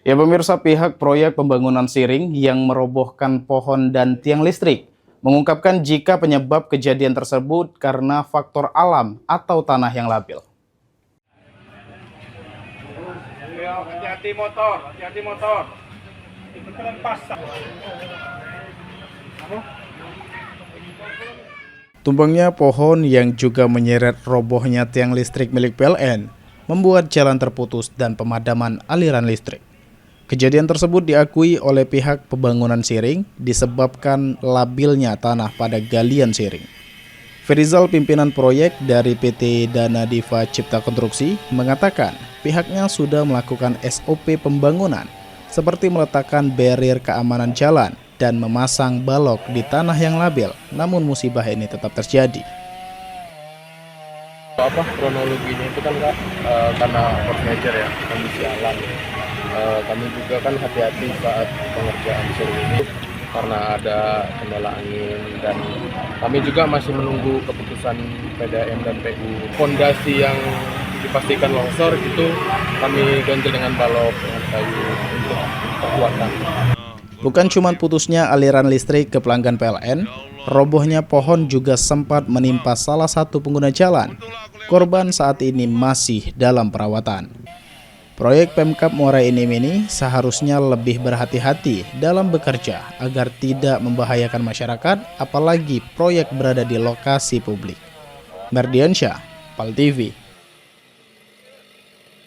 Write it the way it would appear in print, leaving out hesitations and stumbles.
Ya pemirsa, pihak proyek pembangunan Siring yang merobohkan pohon dan tiang listrik mengungkapkan jika penyebab kejadian tersebut karena faktor alam atau tanah yang labil. Hati-hati motor, hati-hati motor. Kebetulan pasang. Tumbangnya pohon yang juga menyeret robohnya tiang listrik milik PLN membuat jalan terputus dan pemadaman aliran listrik. Kejadian tersebut diakui oleh pihak pembangunan Siring disebabkan labilnya tanah pada galian Siring. Ferizal, pimpinan proyek dari PT Dana Diva Cipta Konstruksi, mengatakan pihaknya sudah melakukan SOP pembangunan seperti meletakkan barrier keamanan jalan dan memasang balok di tanah yang labil, namun musibah ini tetap terjadi. Kronologinya itu kan Kak, karena force major ya, kondisi alam. Kami juga kan hati-hati saat pengerjaan Siring ini karena ada kendala angin, dan kami juga masih menunggu keputusan PDAM dan PU. Fondasi yang dipastikan longsor itu kami ganjel dengan balok kayu untuk perkuatan. Bukan cuma putusnya aliran listrik ke pelanggan PLN, robohnya pohon juga sempat menimpa salah satu pengguna jalan. Korban saat ini masih dalam perawatan. Proyek Pemkab Muara Enim ini seharusnya lebih berhati-hati dalam bekerja agar tidak membahayakan masyarakat, apalagi proyek berada di lokasi publik. Mardiansyah, PAL TV.